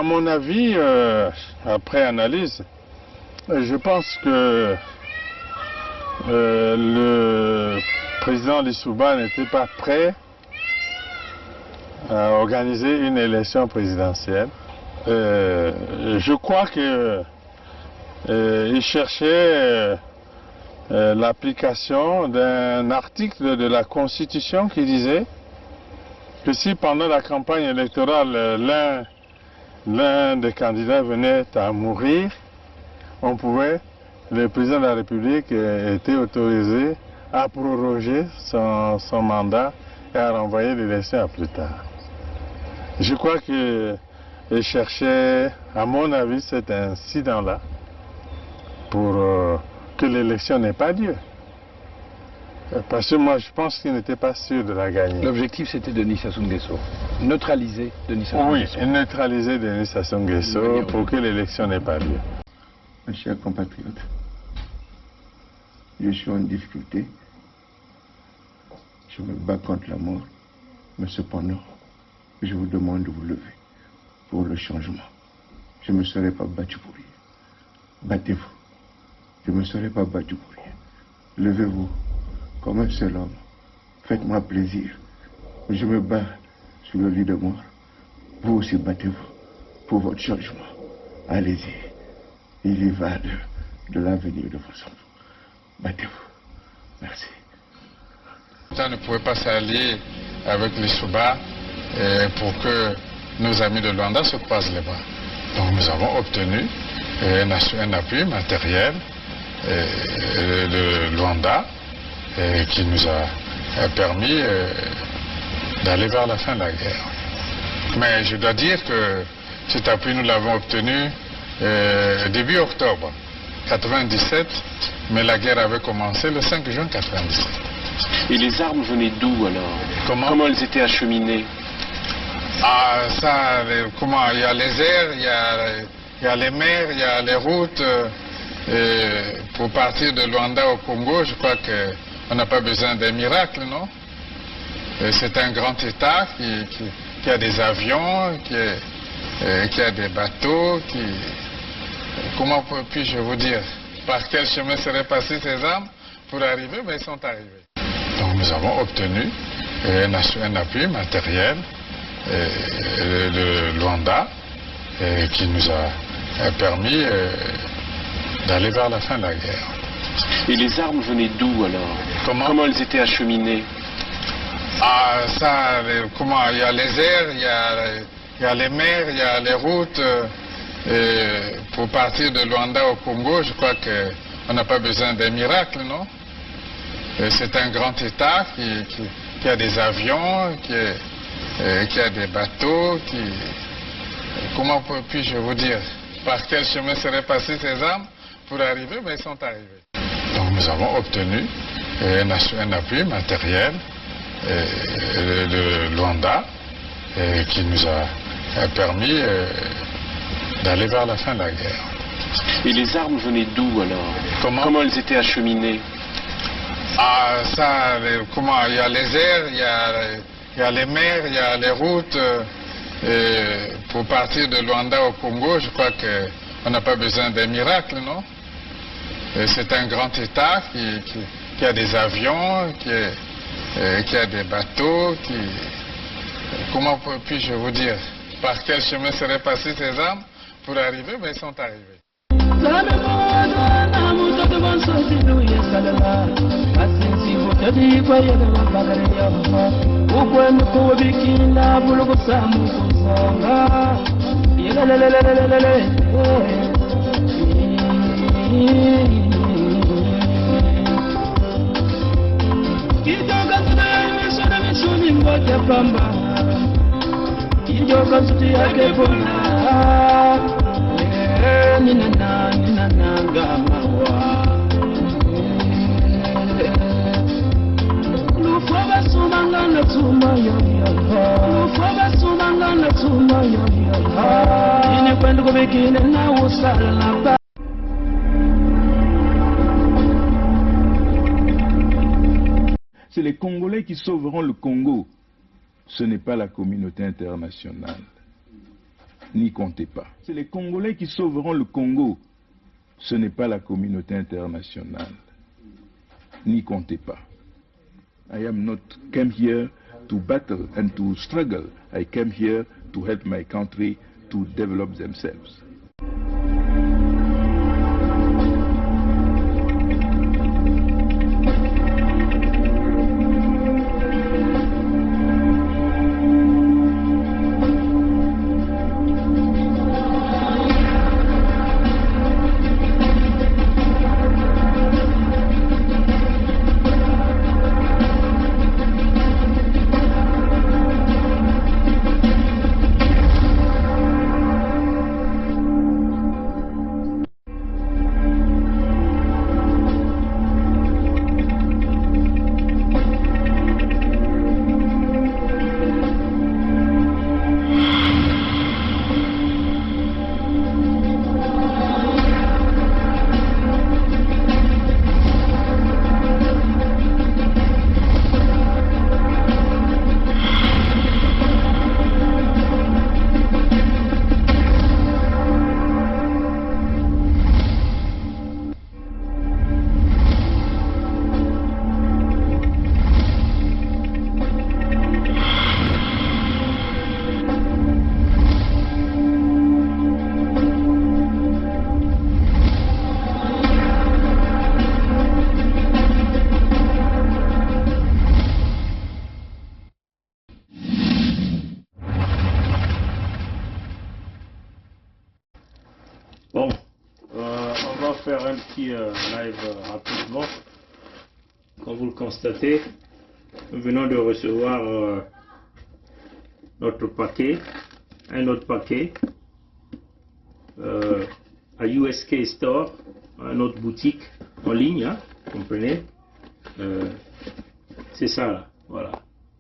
mon avis, après analyse, je pense que le président Lissouba n'était pas prêt à organiser une élection présidentielle. Je crois qu'il cherchait l'application d'un article de la Constitution qui disait que si pendant la campagne électorale l'un des candidats venait à mourir, le président de la République était autorisé à proroger son mandat et à renvoyer l'élection à plus tard. Je crois qu'il cherchait, à mon avis, cet incident-là pour que l'élection n'ait pas lieu. Parce que moi, je pense qu'il n'était pas sûr de la gagner. L'objectif, c'était Denis Sassou Nguesso. Neutraliser Denis Sassou Nguesso. Oui, neutraliser Denis Sassou Nguesso pour que l'élection n'ait pas lieu. Mes chers compatriotes, je suis en difficulté. Je me bats contre la mort. Mais cependant, je vous demande de vous lever pour le changement. Je ne me serai pas battu pour rien. Battez-vous. Je ne me serai pas battu pour rien. Levez-vous comme un seul homme. Faites-moi plaisir. Je me bats sur le lit de mort. Vous aussi battez-vous pour votre changement. Allez-y. Il y va de l'avenir de vos enfants. Battez-vous. Merci. Ça ne pouvait pas s'allier avec les Souba pour que nos amis de Luanda se croisent les bras. Donc nous avons obtenu un appui matériel de Luanda qui nous a permis d'aller vers la fin de la guerre. Mais je dois dire que cet appui, nous l'avons obtenu début octobre 97, mais la guerre avait commencé le 5 juin 97. Et les armes venaient d'où alors? Comment elles étaient acheminées? Ah, ça, comment? Il y a les airs, il y a les mers, il y a les routes. Pour partir de Luanda au Congo, je crois qu'on n'a pas besoin d'un miracle, non? C'est un grand État qui a des avions, qui a des bateaux, comment puis-je vous dire? Par quel chemin seraient passées ces armes pour arriver? Mais ils sont arrivés. Donc nous avons obtenu un appui matériel de Luanda qui nous a permis d'aller vers la fin de la guerre. Et les armes venaient d'où alors? Comment elles étaient acheminées? Ah, ça, comment? Il y a les airs, il y a les mers, il y a les routes. Pour partir de Luanda au Congo, je crois qu'on n'a pas besoin d'un miracle, non? C'est un grand État qui a des avions, qui a des bateaux, comment puis-je vous dire? Par quel chemin seraient passées ces armes pour arriver? Mais ils sont arrivés. Donc nous avons obtenu un appui matériel de Luanda qui nous a permis d'aller vers la fin de la guerre. Et les armes venaient d'où alors? Comment elles étaient acheminées? Ah, ça, comment? Il y a les airs, il y a les mers, il y a les routes. Pour partir de Luanda au Congo, je crois qu'on n'a pas besoin d'un miracle, non? C'est un grand État qui a des avions, qui a des bateaux, comment puis-je vous dire? Par quel chemin seraient passées ces armes pour arriver? Mais ils sont arrivés. C'est les Congolais qui sauveront le Congo. Ce n'est pas la communauté internationale. N'y comptez pas. C'est les Congolais qui sauveront le Congo. Ce n'est pas la communauté internationale. N'y comptez pas. I am not came here to battle and to struggle. I came here to help my country to develop themselves. Bon, on va faire un petit live rapidement. Comme vous le constatez, nous venons de recevoir notre paquet, un autre paquet à USK Store, à notre boutique en ligne, hein, vous comprenez. C'est ça là, voilà.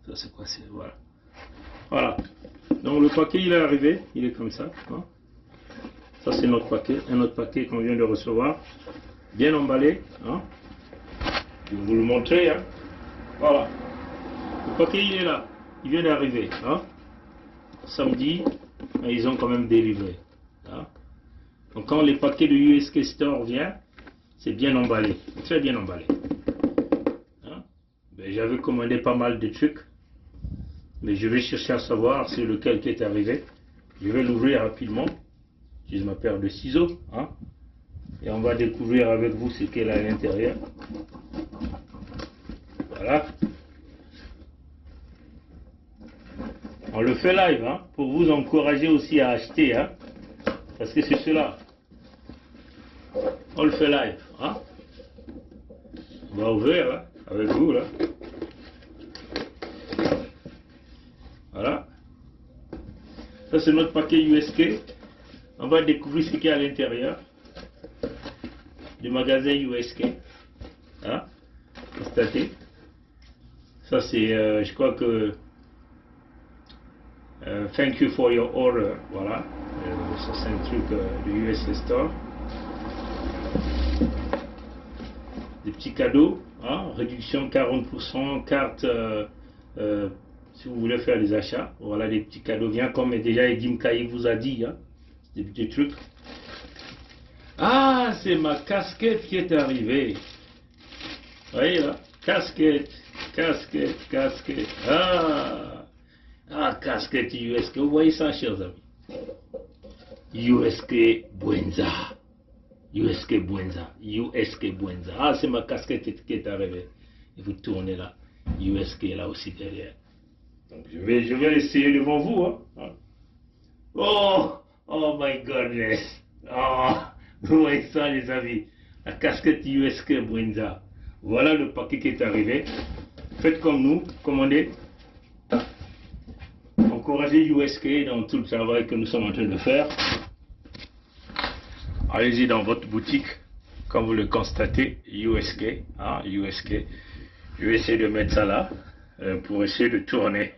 Ça c'est quoi, c'est voilà. Voilà. Donc le paquet il est arrivé, il est comme ça. Hein. Ça c'est notre paquet, un autre paquet qu'on vient de recevoir, bien emballé. Hein. Je vais vous le montrer. Hein. Voilà. Le paquet il est là, il vient d'arriver. Hein. Samedi, ils ont quand même délivré. Hein. Donc quand les paquets de USK Store viennent, c'est bien emballé, très bien emballé. Hein. Ben, j'avais commandé pas mal de trucs, mais je vais chercher à savoir c'est lequel qui est arrivé. Je vais l'ouvrir rapidement. J'ai ma paire de ciseaux, hein, et on va découvrir avec vous ce qu'elle a à l'intérieur. Voilà. On le fait live, hein, pour vous encourager aussi à acheter, hein, parce que c'est cela. On le fait live, hein. On va ouvrir hein, avec vous là. Voilà. Ça c'est notre paquet USK. On va découvrir ce qu'il y a à l'intérieur du magasin USK. Hein? Constatez. Ça c'est, je crois que thank you for your order. Voilà. Ça c'est un truc de USK Store. Des petits cadeaux. Hein? Réduction 40%, carte si vous voulez faire des achats. Voilà des petits cadeaux. Bien comme déjà Edim Kaye vous a dit. Hein? Des petits trucs. Ah, c'est ma casquette qui est arrivée. Vous voyez là, casquette, casquette, casquette. Ah, casquette USK. Vous voyez ça, chers amis. USK Bwenza. USK Bwenza. USK Bwenza. Ah, c'est ma casquette qui est arrivée. Et vous tournez là. USK là aussi derrière. Donc je vais l'essayer devant vous. Hein. Oh my goodness. Oh, vous voyez ça les amis. La casquette USK Bwenza. Voilà le paquet qui est arrivé. Faites comme nous, commandez. Encouragez USK dans tout le travail que nous sommes en train de faire. Allez-y dans votre boutique, comme vous le constatez, USK. Hein, USK. Je vais essayer de mettre ça là, pour essayer de tourner.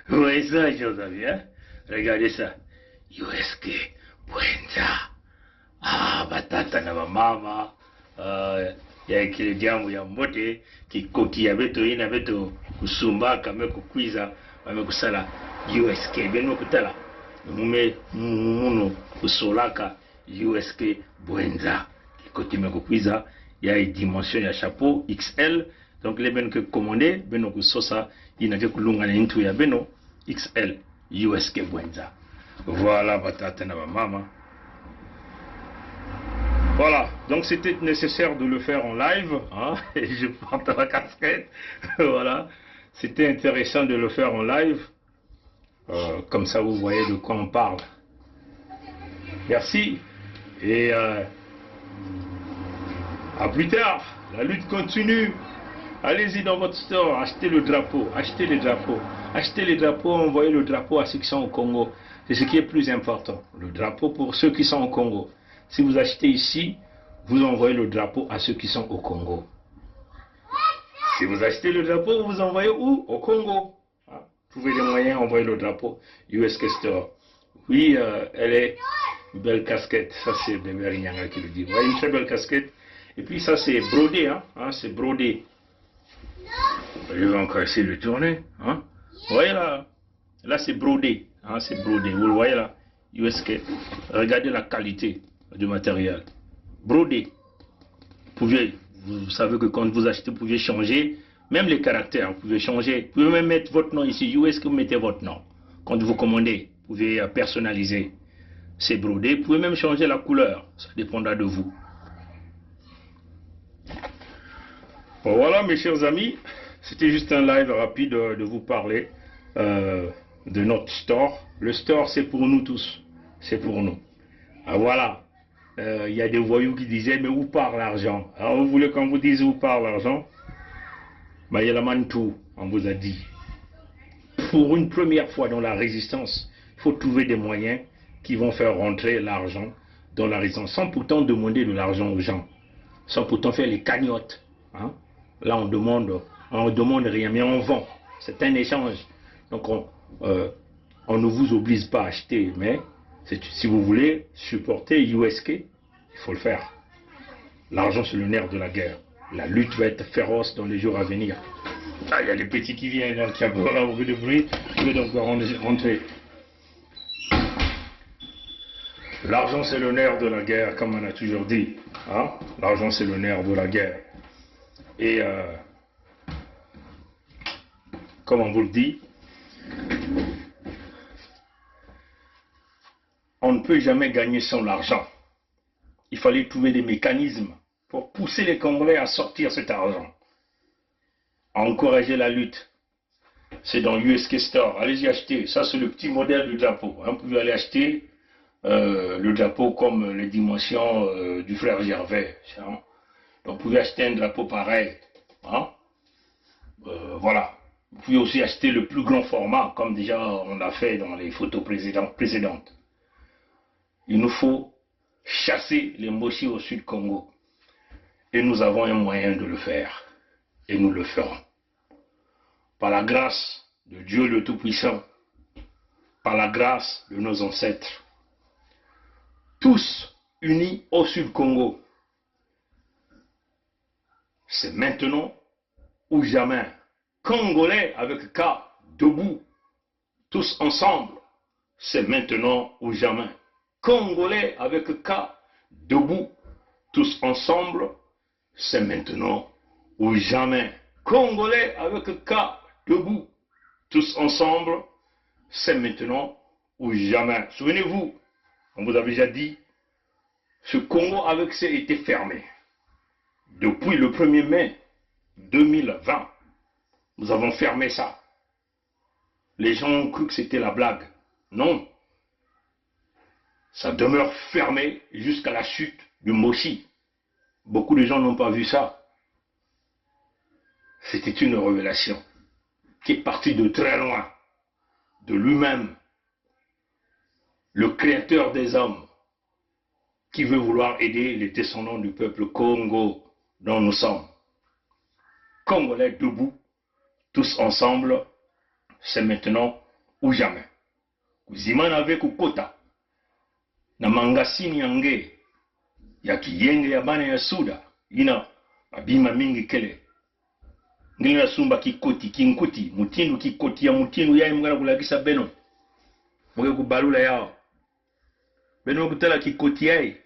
Vous voyez ça, chers amis, hein? Regardez ça. USK Bwenza. Ah, batata na mama. Ya kile jamu ya mbote kikoki ya beto ina beto kusumba kame kukwiza wame kusala USK beno kutala mume muno usolaka USK Bwenza côté me il y a une dimension, il y a chapeau XL, donc les ben que commandé beno que sosa il n'a que kulunga n'intu ya beno XL USK Bwenza. Voilà batata na mama. Voilà, donc c'était nécessaire de le faire en live, hein, et je porte la casquette, voilà, c'était intéressant de le faire en live, comme ça vous voyez de quoi on parle. Merci, et à plus tard, la lutte continue, allez-y dans votre store, achetez le drapeau, achetez les drapeaux, envoyez le drapeau à ceux qui sont au Congo, c'est ce qui est plus important, le drapeau pour ceux qui sont au Congo. Si vous achetez ici, vous envoyez le drapeau à ceux qui sont au Congo. Si vous achetez le drapeau, vous envoyez où? Au Congo. Vous trouvez des moyens, envoyez le drapeau USK Store. Oui, elle est une belle casquette. Ça, c'est Bébé Rinyanga qui le dit. Vous voyez, une très belle casquette. Et puis ça, c'est brodé. C'est brodé. Je vais encore essayer de tourner. Vous voyez là? Là, c'est brodé. C'est brodé. Vous le voyez là? USK. Regardez la qualité du matériel. Brodé. Vous savez que quand vous achetez, vous pouvez changer, même les caractères, vous pouvez changer. Vous pouvez même mettre votre nom ici, USK, vous mettez votre nom. Quand vous commandez, vous pouvez personnaliser. C'est brodé. Vous pouvez même changer la couleur. Ça dépendra de vous. Bon, voilà mes chers amis. C'était juste un live rapide de vous parler de notre store. Le store, c'est pour nous tous. C'est pour nous. Voilà. Il y a des voyous qui disaient, mais où part l'argent? Alors vous voulez qu'on vous dise où part l'argent? Il y a la mantou, on vous a dit. Pour une première fois dans la résistance, il faut trouver des moyens qui vont faire rentrer l'argent dans la résistance, sans pourtant demander de l'argent aux gens, sans pourtant faire les cagnottes. Là on demande rien, mais on vend. C'est un échange. Donc on ne vous oblige pas à acheter, mais si vous voulez supporter USK, il faut le faire. L'argent, c'est le nerf de la guerre. La lutte va être féroce dans les jours à venir. Il y a les petits qui viennent, donc il y a beaucoup de bruit. Je vais donc rentrer. L'argent, c'est le nerf de la guerre, comme on a toujours dit. L'argent, c'est le nerf de la guerre. Et comme on vous le dit, on ne peut jamais gagner sans l'argent. Il fallait trouver des mécanismes pour pousser les Congolais à sortir cet argent, à encourager la lutte. C'est dans USK Store. Allez-y acheter. Ça, c'est le petit modèle du drapeau. Vous pouvez aller acheter le drapeau comme les dimensions du frère Gervais. Donc, vous pouvez acheter un drapeau pareil. Voilà. Vous pouvez aussi acheter le plus grand format, comme déjà on l'a fait dans les photos précédentes. Il nous faut chasser les Mboshi au Sud Congo. Et nous avons un moyen de le faire. Et nous le ferons. Par la grâce de Dieu le Tout-Puissant, par la grâce de nos ancêtres, tous unis au Sud Congo. C'est maintenant ou jamais. Congolais avec K, debout, tous ensemble. C'est maintenant ou jamais. Congolais avec K, debout, tous ensemble, c'est maintenant ou jamais. Congolais avec K, debout, tous ensemble, c'est maintenant ou jamais. Souvenez-vous, on vous avait déjà dit, ce Congo avec C était fermé. Depuis le 1er mai 2020, nous avons fermé ça. Les gens ont cru que c'était la blague. Non. Ça demeure fermé jusqu'à la chute du Moshi. Beaucoup de gens n'ont pas vu ça. C'était une révélation qui est partie de très loin, de lui-même, le créateur des hommes, qui veut vouloir aider les descendants du peuple Congo dont nous sommes. Congolais debout, tous ensemble, c'est maintenant ou jamais. Kuzimana avec Ukota. Na mangasini yange ya kiyenge ya bana ya suda ina abima mingi kele ngina sumba kikoti kinkuti mutindu kikoti ya mutindu ya imgana kulagisa beno Mwe kubalula yao. Beno kutala kikoti yai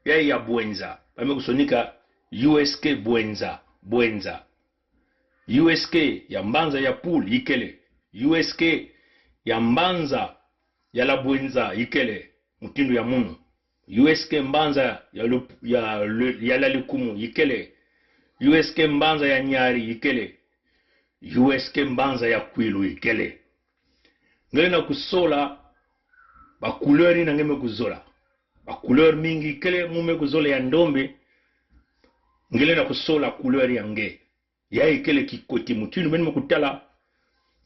ya Bwenza. Bame kusonika USK Bwenza. USK ya Mbanza ya Pool ikele. USK ya Mbanza ya la Bwenza ikele. Mutindu ya Munu. USK Mbanza ya la Likumu ikele. USK Mbanza ya Nyari ikele. USK Mbanza ya Kwilu ikele. Ngele na kusola ba couleur ina ngeme kuzola. Ba couleur mingi ikele mume kuzola ya ndombe. Ngele na kusola couleur ya nge. Ya ikele kikoti mutindu beni mkutala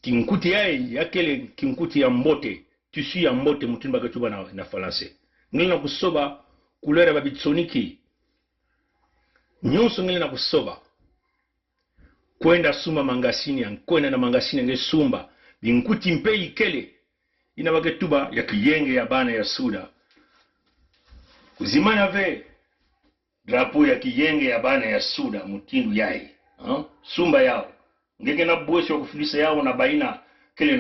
kinkuti ya kele kinkuti ya mbote. Tissu ya mbote mutindu bakachuba na falase. Ngele na kusoba couleur ya babitsoniki. Nyonso ngele na kusoba. Kwenda suma mangasini kwenda na mangasini nge sumba. Binkuti mpe ikele. Ina baketuba ya kiyenge ya bana ya Suda. Kuzimana ve drapo ya kiyenge ya bana ya Suda mutindu yai. Sumba yao. Ngeke na bwesho kufilisa yao na baina kele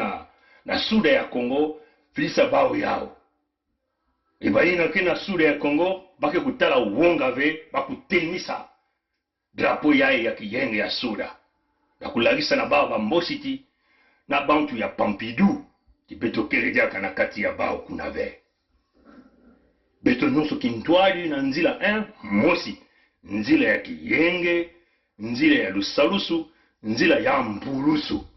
na Suda ya Kongo filisa bao yao. Ibaina kena Suda ya Kongo bake kutala uonga ve bakutenisa drapo yai ya kiyenge ya Suda. Na kulagisa na bao bambositi na bantu ya Pompidou beto kereja kana kati ya bao kuna ve. Beto nyonso kintwali na nzila 1 mosi. Nzila ya kiyenge, nzila ya lusalusu, nzila ya mpulusu.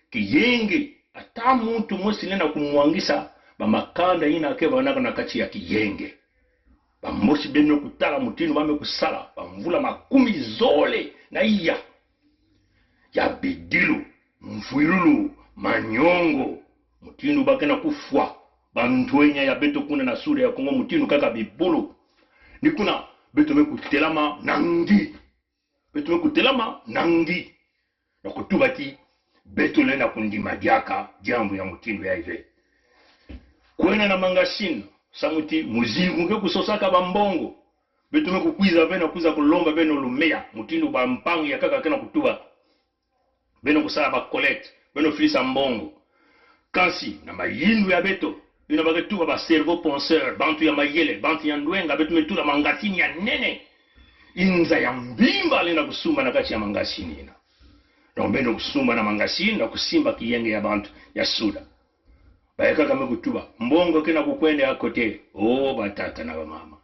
Kiyenge, ata muntu mosi lena kumwangisa ba makanda ina keva na kati ya kiyenge. Ba mosi beno kutala mutinu bame kusala, ba mvula makumi zole na iya. Ya bidilu, mfuilulu, manyongo. Mutinu bakena kufwa. Bantwenya ya beto kuna na Suda ya Kongo mutinu kaka bibulu. Ni kuna beto mekutelama nangi. Beto mekutelama nangi. Na kutubati beto lena kundima diaka jambu ya mutinu ya ive. Kwena na mangasino. Samuti muzimu nke kusosaka bambongo. Beto mekukwiza bena kuza kulomba beno lumea. Mutinu bampangi ya kaka kena kutuba. Beno kusala bakolete. Beno filisa mbongo. Kansi na mayindu ya beto ina bagetuba ba cerveau penseur bantu ya mayele bantu ya ndwenga beto metula mangasini ya nene inza ya mbimba lena kusumba na kati ya mangasini ina na mbeno kusumba na mangasini na kusimba kiyenge ya bantu ya Suda bayeka kama kutuba mbongo kena kukwende akote batata na mama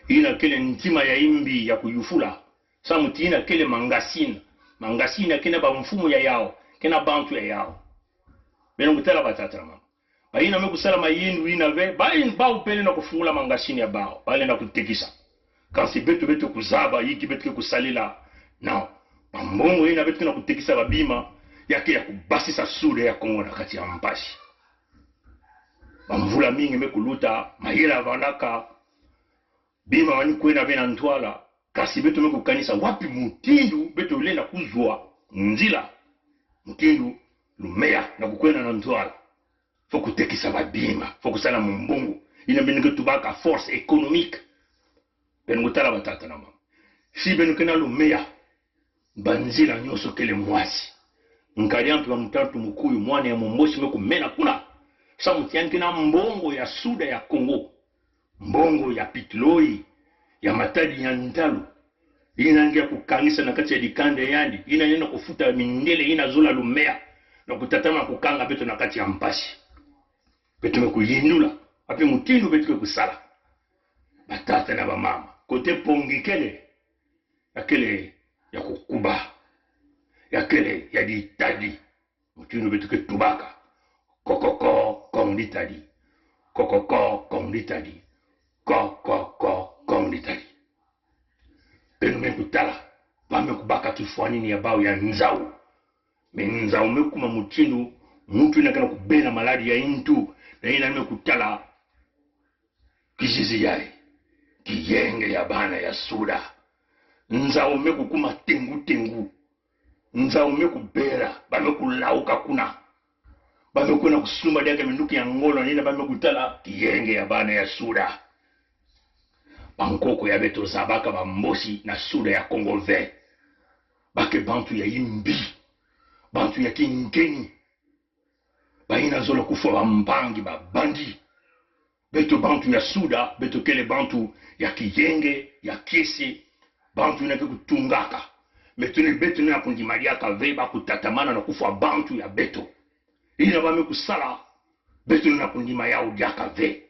ina kele ntima ya imbi ya kuyufula samutina kele mangasini kena ba mfumu ya yao kena bantu ya yao. Beno mutala batata mama. Baina mekusala mayindu ina ve, ba upele na kufungula mangasini ya bao, bale na kutekisa. Kansi beto kuzaba, yiki beto kusalila. Now, pambongo ina beto na kutekisa babima, yake ya kubasisa Suda ya Kongo na kati ya mpashi. Bamvula mingi mekuluta, mahira vanaka, bima wanikwena vena ntwala, kasi beto mekukanisa, wapi mutindu beto ule na kuzua, nzila, mutindu, lumea na kukwena na ntwala foku tekisa babima foku sala mumbungu ina benike tubaka force économique benutala batata na mama si benike na lumea banzila nyoso kele mwasi nkaliampi wa mtatu mukuyu mwana ya mombosi meku mena kuna samutiani kina mbongo ya Suda ya Kongo mbongo ya Pitloi ya Matadi ya Ntalu ina ngia kukangisa na kati ya dikande yandi ina nena kufuta mindele ina zola lumea na kutatama kukanga beto na kati ya mpashi. Beto mekuyindula. Api mutindu beto kusala. Batata na bamama. Kote pongi kele. Ya kele ya kukuba. Ya kele ya ditadi. Mutindu beto ke tubaka. Kokoko konditadi. Kokoko konditadi. Kokoko konditadi. Beno mekutala. Bame kubaka kifuanini ya bao ya nzau. Menza umekuma mutindu mtu inakana kubena maladi ya intu na ina nimekutala kizizi yai kiyenge ya bana ya Suda nza umekukuma tengu nza umekubera bamekulauka kuna bamekuna kusuma diake minduki ya ngolo nina bamekutala kiyenge ya bana ya Suda bankoko ya beto zabaka bambosi na Suda ya Kongo ve bake bantu ya imbi bantu ya kinkeni baina zola kufa bampangi babandi beto bantu ya suda beto kele bantu ya kiyenge ya kiesi bantu inake kutungaka metune beto na kundimaliaka veba kutatamana na kufa bantu ya beto ina bame kusala beto na kundima yao diaka ve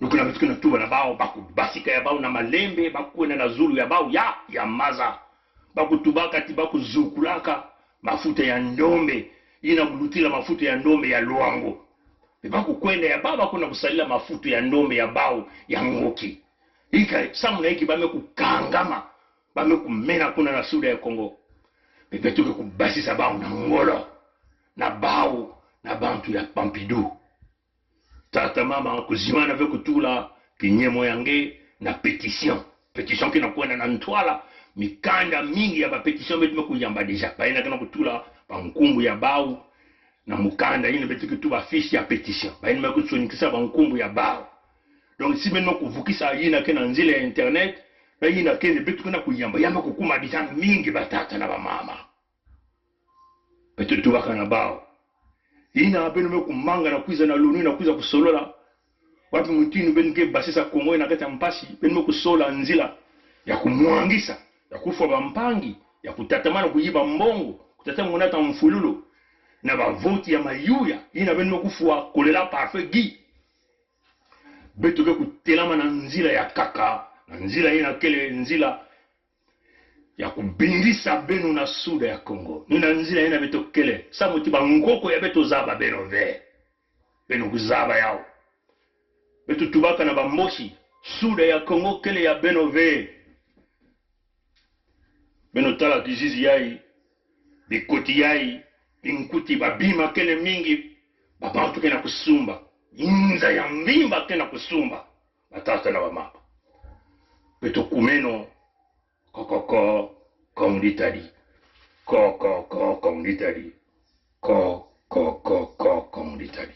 nukuna beto na tuba na bao baku basika ya bao na malembe baku na zulu ya bao ya maza baku tubaka tibaku zukulaka mafuta ya ndombe ina bulutila mafuta ya ndombe ya luango baku kwenda ya baba kuna kusalila mafuta ya ndombe ya bao ya ngoki ika samu na hiki bame kukangama bame kumena kuna na suda ya Kongo bebetuke kubasisa bao na ngolo na bao na bantu ya Pompidou tata mama kuzimana ve kutula kinyemo yange na petition kina kwenda na ntwala mikanda mingi ya ba petition betu kuyamba deja baina kana kutula pa nkumbu ya bao na mukanda ine betu kutuba fiche ya petition baina makusonikisa ba nkumbu ya bao donc si maintenant kuvukisa yina kena nzile ya internet na yina kene betu kuna kuyamba yamba kukuma deja mingi batata na ba mama betu tuba kana bao ina abeno mekumanga na kuiza na lunu na kuiza kusolola wapi mutinu benke basisa Kongo na kata mpasi benme kusola nzila ya kumwangisa ya kufa bampangi ya kutatamana kuyiba mbongo kutatamana nata mfululo na bavoti ya mayuya ina benme kufa kolela parfait gi betu ke kutelama na nzila ya kaka na nzila ina kele nzila ya kubindisa benu na suda ya Kongo nina nzila ina beto kele sa mutiba ngoko ya beto zaba beno ve beno kuzaba yao beto tubaka na bamboshi suda ya Kongo kele ya beno ve beno tala kizizi yai bikoti yai inkuti babima kele mingi babantu kena kusumba inza ya mbimba kena kusumba batata na bamapa beto kumeno kokoko kongitari kongitari kongitari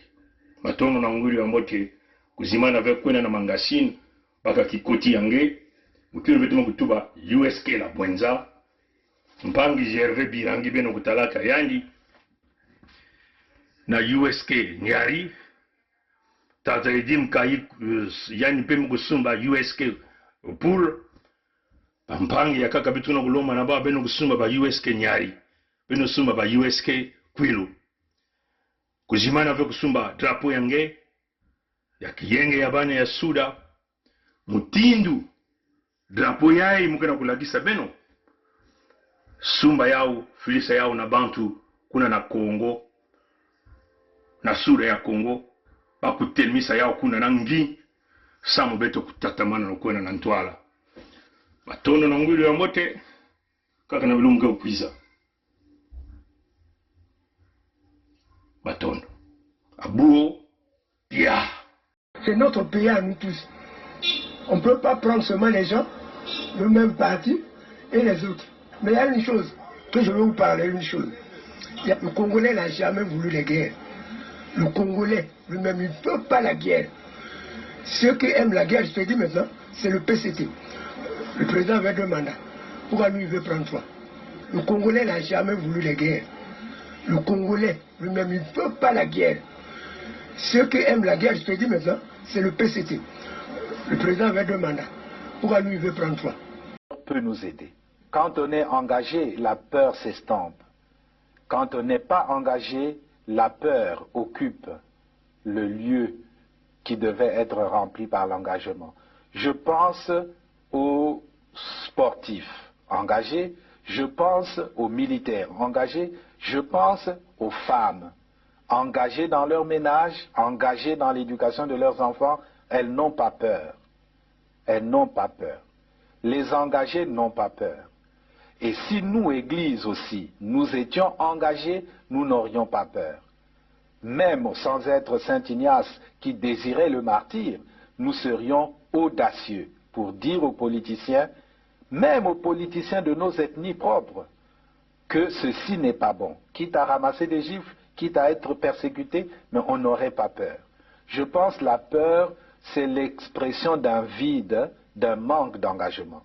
matono na nguli ya mbote kuzimana ve kwena na mangasini baka kikoti yange mukino betu kutuba USK la bwenza mpangi Gervais Birangi beno kutalaka yandi na USK nyari tata edim kai yani pemu kusumba USK pour pampangi ya kaka bitu na kuloma na baba beno kusumba ba USK nyari beno sumba ba USK kwilu kuzimana ve kusumba drapo yange ya kiyenge ya bane ya suda mutindu drapo yai mukena kulagisa beno sumba yao filisa yao na bantu kuna na Kongo na suda ya Kongo bakutelmisa yao kuna na ngi samu beto kutatamana na kwena na ntwala matono na ngwili ya mbote kaka na bilunga ukwiza matono abuo ya c'est notre pays à nous tous. On ne peut pas prendre seulement les gens le même parti et les autres. Mais il y a une chose que je veux vous parler, une chose. Le Congolais n'a jamais voulu la guerre. Le Congolais lui-même, il ne veut pas la guerre. Ceux qui aiment la guerre, je te dis maintenant, c'est le PCT. Le président avait 2 mandats. Pourquoi lui, il veut prendre 3? Le Congolais n'a jamais voulu la guerre. Le Congolais lui-même, il ne veut pas la guerre. Ceux qui aiment la guerre, je te dis maintenant, c'est le PCT. Le président avait 2 mandats. Pourquoi lui, il veut prendre 3? Peut nous aider. Quand on est engagé, la peur s'estompe. Quand on n'est pas engagé, la peur occupe le lieu qui devait être rempli par l'engagement. Je pense aux sportifs engagés, je pense aux militaires engagés, je pense aux femmes engagées dans leur ménage, engagées dans l'éducation de leurs enfants. Elles n'ont pas peur. Elles n'ont pas peur. Les engagés n'ont pas peur. Et si nous, Église aussi, nous étions engagés, nous n'aurions pas peur. Même sans être Saint Ignace qui désirait le martyre, nous serions audacieux pour dire aux politiciens, même aux politiciens de nos ethnies propres, que ceci n'est pas bon. Quitte à ramasser des gifles, quitte à être persécuté, mais on n'aurait pas peur. Je pense que la peur, c'est l'expression d'un vide, d'un manque d'engagement.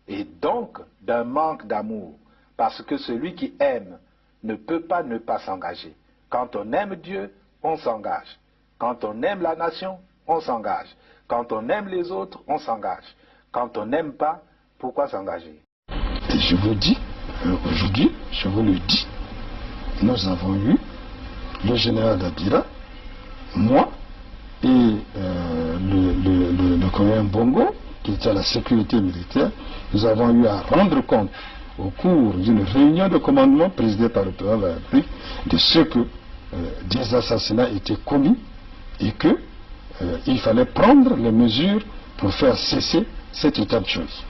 Et donc d'un manque d'amour. Parce que celui qui aime ne peut pas ne pas s'engager. Quand on aime Dieu, on s'engage. Quand on aime la nation, on s'engage. Quand on aime les autres, on s'engage. Quand on n'aime pas, pourquoi s'engager? Et je vous dis, aujourd'hui, je vous le dis, nous avons eu le général Dabira, moi et le colonel Bongo, qui était à la sécurité militaire. Nous avons eu à rendre compte au cours d'une réunion de commandement présidée par le président de la République de ce que des assassinats étaient commis et que il fallait prendre les mesures pour faire cesser cet état de choses.